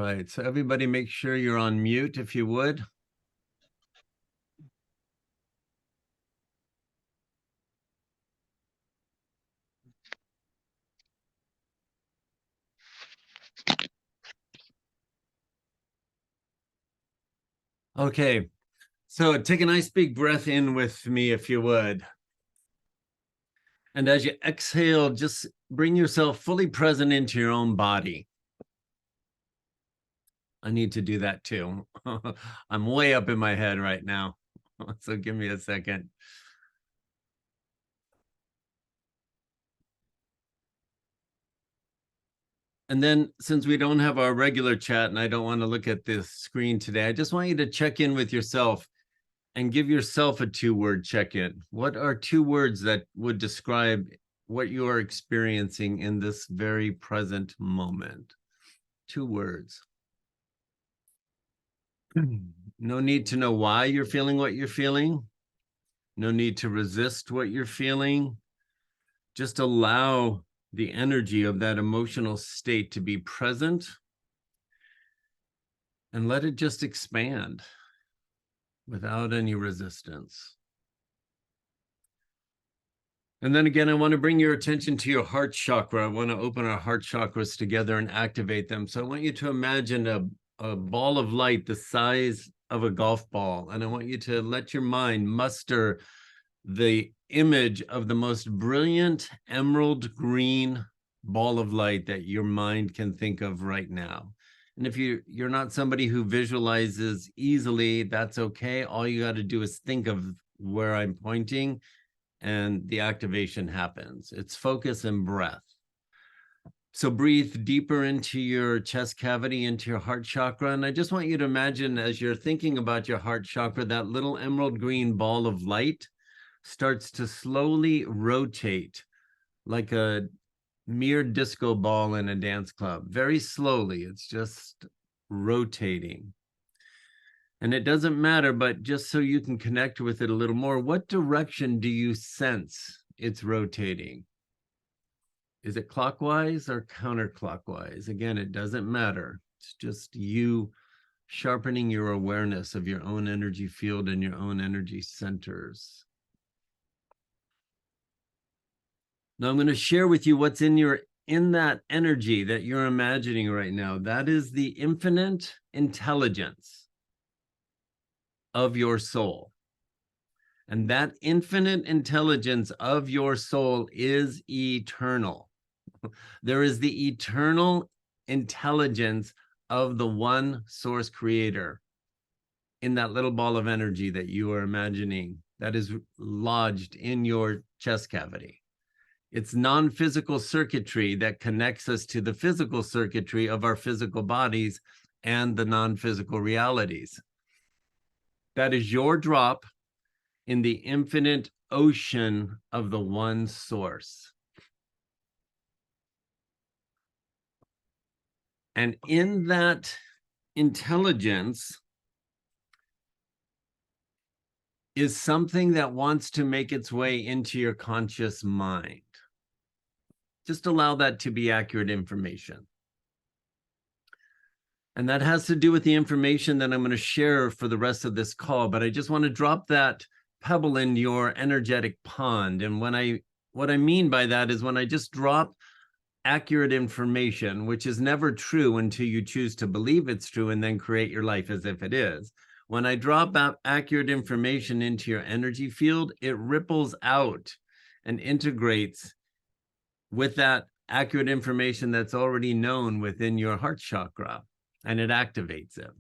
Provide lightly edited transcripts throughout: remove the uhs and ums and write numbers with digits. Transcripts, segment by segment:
right, so everybody make sure you're on mute if you would. Okay, so take a nice big breath in with me if you would. And as you exhale, just bring yourself fully present into your own body. I need to do that too. I'm way up in my head right now. So give me a second. And then since we don't have our regular chat and I don't want to look at this screen today, I just want you to check in with yourself and give yourself a 2-word check-in. What are 2 words that would describe what you are experiencing in this very present moment? 2 words. No need to know why you're feeling what you're feeling. No need to resist what you're feeling. Just allow the energy of that emotional state to be present and let it just expand without any resistance. And then again, I want to bring your attention to your heart chakra. I want to open our heart chakras together and activate them. So I want you to imagine a ball of light the size of a golf ball. And I want you to let your mind muster the image of the most brilliant emerald green ball of light that your mind can think of right now. And if you're not somebody who visualizes easily, that's okay. All you got to do is think of where I'm pointing and the activation happens. It's focus and breath. So breathe deeper into your chest cavity, into your heart chakra. And I just want you to imagine as you're thinking about your heart chakra, that little emerald green ball of light starts to slowly rotate like a mere disco ball in a dance club. Very slowly, it's just rotating. And it doesn't matter, but just so you can connect with it a little more, what direction do you sense it's rotating? Is it clockwise or counterclockwise? Again, it doesn't matter. It's just you sharpening your awareness of your own energy field and your own energy centers. Now I'm going to share with you what's in that energy that you're imagining right now. That is the infinite intelligence of your soul. And that infinite intelligence of your soul is eternal. There is the eternal intelligence of the one source creator in that little ball of energy that you are imagining that is lodged in your chest cavity. It's non-physical circuitry that connects us to the physical circuitry of our physical bodies and the non-physical realities. That is your drop in the infinite ocean of the one source. And in that intelligence is something that wants to make its way into your conscious mind. Just allow that to be accurate information. And that has to do with the information that I'm going to share for the rest of this call, but I just want to drop that pebble in your energetic pond. And what I mean by that is when I just drop accurate information, which is never true until you choose to believe it's true and then create your life as if it is. When I drop out accurate information into your energy field, it ripples out and integrates with that accurate information that's already known within your heart chakra, and it activates it.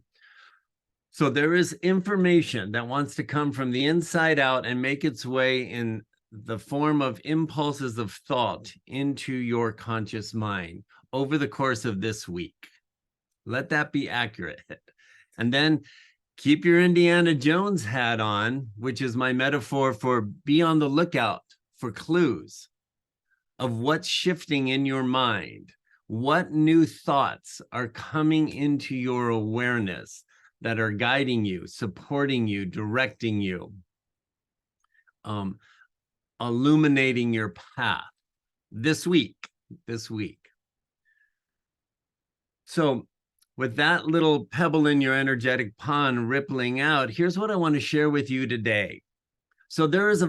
So there is information that wants to come from the inside out and make its way in the form of impulses of thought into your conscious mind over the course of this week. Let that be accurate. And then keep your Indiana Jones hat on, which is my metaphor for be on the lookout for clues of what's shifting in your mind. What new thoughts are coming into your awareness that are guiding you, supporting you, directing you, illuminating your path this week. So with that little pebble in your energetic pond rippling out, here's what I want to share with you today. So there is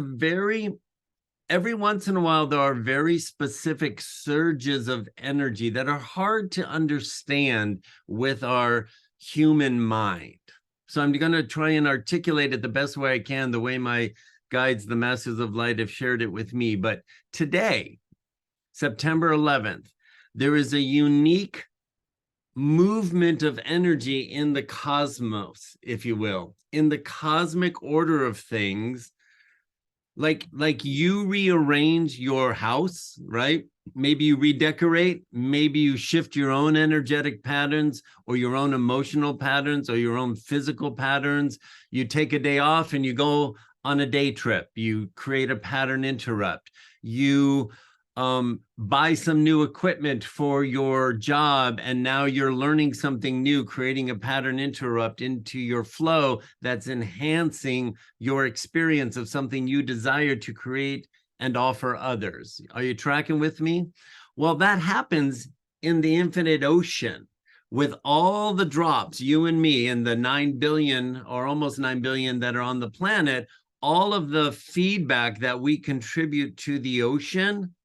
every once in a while, there are very specific surges of energy that are hard to understand with our human mind. So I'm going to try and articulate it the best way I can, the way my guides, the Masters of Light, have shared it with me. But today, September 11th, there is a unique movement of energy in the cosmos, if you will, in the cosmic order of things. Like you rearrange your house, right? Maybe you redecorate, maybe you shift your own energetic patterns or your own emotional patterns or your own physical patterns. You take a day off and you go on a day trip. You create a pattern interrupt. You buy some new equipment for your job, and now you're learning something new, creating a pattern interrupt into your flow that's enhancing your experience of something you desire to create and offer others. Are you tracking with me? Well, that happens in the infinite ocean with all the drops, you and me, and the 9 billion or almost 9 billion that are on the planet, all of the feedback that we contribute to the ocean,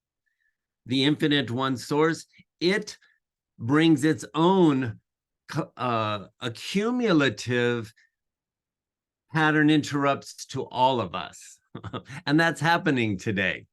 the infinite one source, it brings its own accumulative pattern interrupts to all of us. And that's happening today.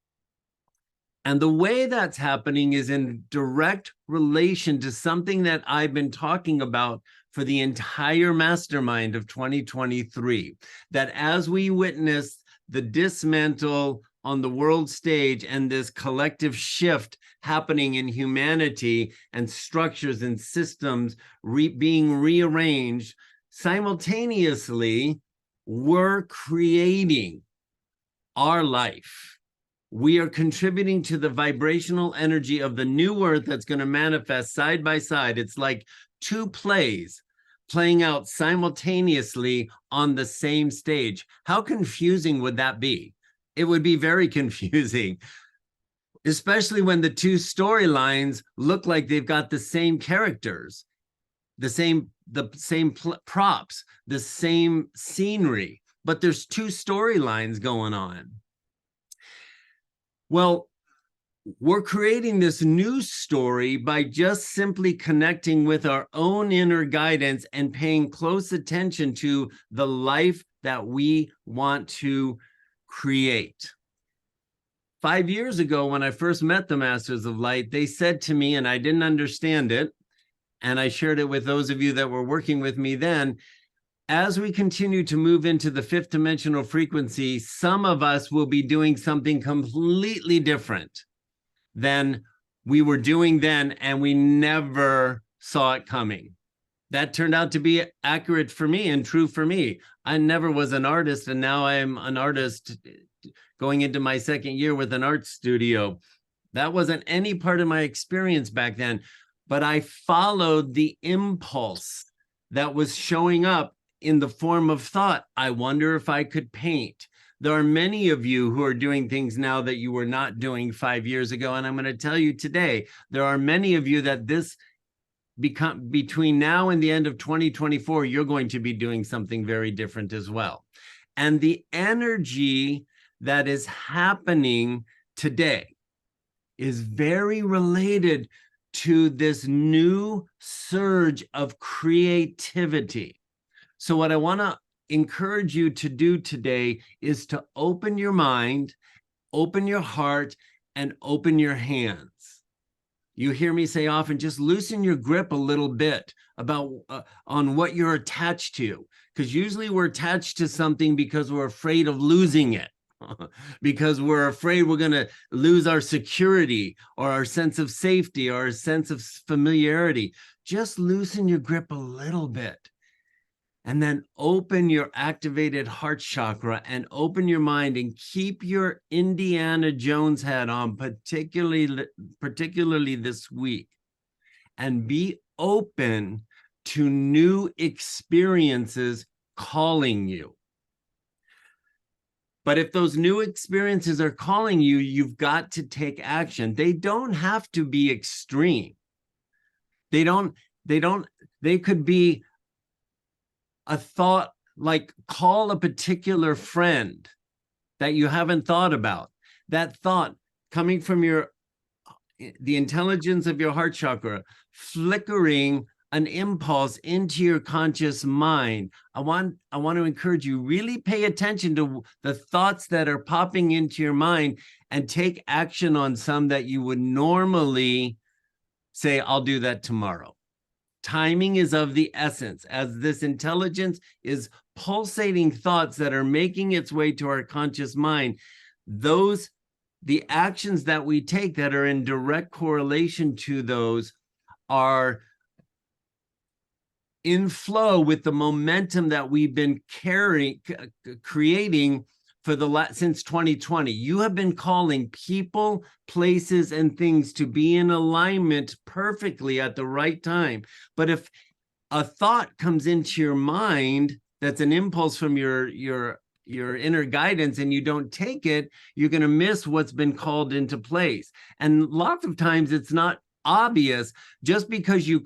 And the way that's happening is in direct relation to something that I've been talking about for the entire mastermind of 2023, that as we witness the dismantle on the world stage and this collective shift happening in humanity and structures and systems being rearranged, simultaneously, we're creating our life. We are contributing to the vibrational energy of the new earth that's going to manifest side by side. It's like two plays playing out simultaneously on the same stage. How confusing would that be? It would be very confusing, especially when the two storylines look like they've got the same characters, the same props, the same scenery, but there's two storylines going on. Well, we're creating this new story by just simply connecting with our own inner guidance and paying close attention to the life that we want to create. 5 years ago, when I first met the Masters of Light, they said to me, and I didn't understand it, and I shared it with those of you that were working with me then, as we continue to move into the fifth dimensional frequency, some of us will be doing something completely different than we were doing then, and we never saw it coming. That turned out to be accurate for me and true for me. I never was an artist, and now I am an artist going into my second year with an art studio. That wasn't any part of my experience back then, but I followed the impulse that was showing up in the form of thought. I wonder if I could paint. There are many of you who are doing things now that you were not doing 5 years ago. And I'm going to tell you today, there are many of you that between now and the end of 2024, you're going to be doing something very different as well. And the energy that is happening today is very related to this new surge of creativity. So what I want to encourage you to do today is to open your mind, open your heart, and open your hands. You hear me say often, just loosen your grip a little bit about on what you're attached to, because usually we're attached to something because we're afraid of losing it. Because we're afraid we're going to lose our security or our sense of safety or our sense of familiarity. Just loosen your grip a little bit. And then open your activated heart chakra and open your mind and keep your Indiana Jones hat on, particularly this week. And be open to new experiences calling you. But if those new experiences are calling you, you've got to take action. They don't have to be extreme. They don't They could be a thought, like call a particular friend that you haven't thought about. That thought coming from the intelligence of your heart chakra, flickering an impulse into your conscious mind. I want to encourage you, really pay attention to the thoughts that are popping into your mind and take action on some that you would normally say, I'll do that tomorrow. Timing is of the essence, as this intelligence is pulsating thoughts that are making its way to our conscious mind. The actions that we take that are in direct correlation to those are in flow with the momentum that we've been creating since 2020. You have been calling people, places, and things to be in alignment perfectly at the right time. But if a thought comes into your mind that's an impulse from your inner guidance and you don't take it, you're going to miss what's been called into place. And lots of times it's not obvious. Just because you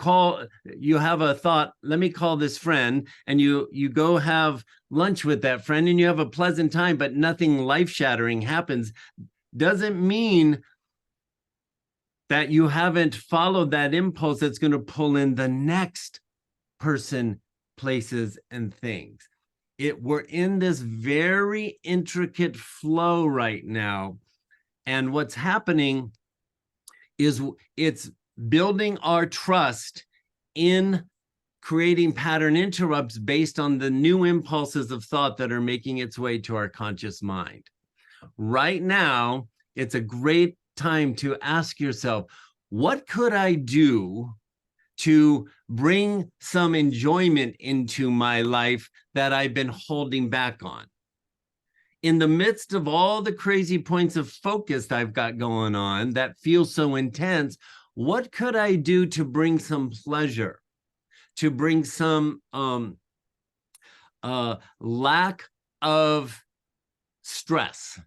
have a thought, let me call this friend, and you go have lunch with that friend and you have a pleasant time, but nothing life-shattering happens, doesn't mean that you haven't followed that impulse that's going to pull in the next person, places, and things. We're in this very intricate flow right now. And what's happening is it's building our trust in creating pattern interrupts based on the new impulses of thought that are making its way to our conscious mind. Right now, it's a great time to ask yourself, what could I do to bring some enjoyment into my life that I've been holding back on? In the midst of all the crazy points of focus I've got going on that feel so intense, what could I do to bring some pleasure, to bring some lack of stress?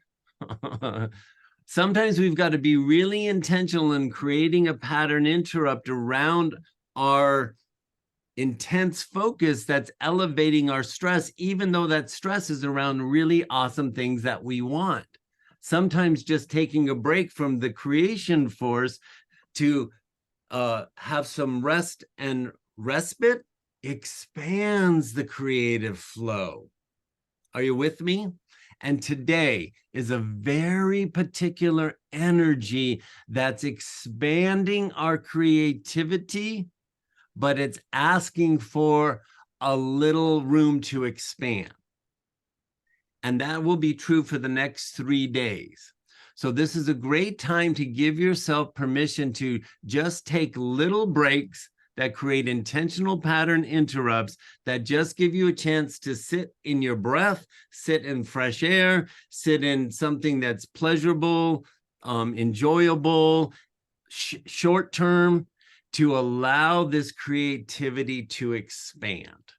Sometimes we've got to be really intentional in creating a pattern interrupt around our intense focus that's elevating our stress, even though that stress is around really awesome things that we want. Sometimes just taking a break from the creation force to have some rest and respite expands the creative flow. Are you with me? And today is a very particular energy that's expanding our creativity, but it's asking for a little room to expand. And that will be true for the next 3 days. So this is a great time to give yourself permission to just take little breaks that create intentional pattern interrupts that just give you a chance to sit in your breath, sit in fresh air, sit in something that's pleasurable, enjoyable, short-term, to allow this creativity to expand.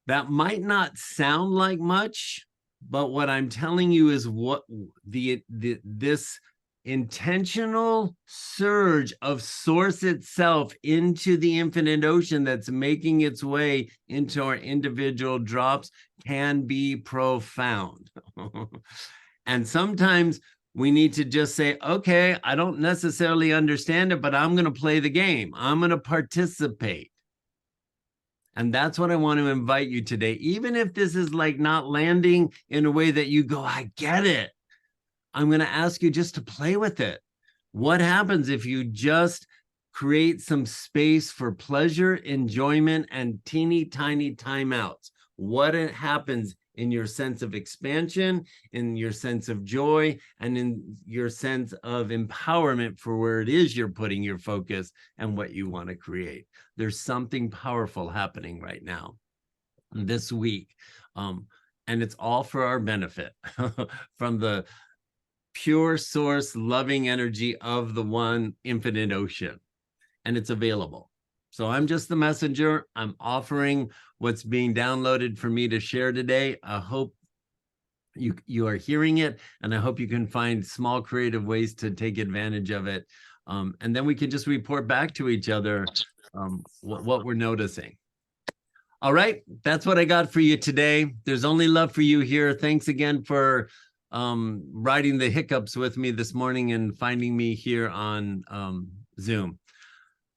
That might not sound like much, but what I'm telling you is what this intentional surge of source itself into the infinite ocean that's making its way into our individual drops can be profound. And sometimes we need to just say, okay, I don't necessarily understand it, but I'm going to play the game. I'm going to participate. And that's what I want to invite you today. Even if this is like not landing in a way that you go, I get it. I'm going to ask you just to play with it. What happens if you just create some space for pleasure, enjoyment, and teeny tiny timeouts? What happens in your sense of expansion, in your sense of joy, and in your sense of empowerment for where it is you're putting your focus and what you want to create? There's something powerful happening right now, this week. And it's all for our benefit from the pure source, loving energy of the one infinite ocean. And it's available. So I'm just the messenger. I'm offering what's being downloaded for me to share today. I hope you are hearing it, and I hope you can find small creative ways to take advantage of it And then we can just report back to each other what we're noticing. All right, that's what I got for you today. There's only love for you here. Thanks again for riding the hiccups with me this morning and finding me here on Zoom.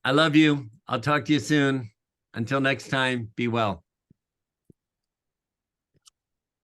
I love you. I'll talk to you soon. Until next time, be well.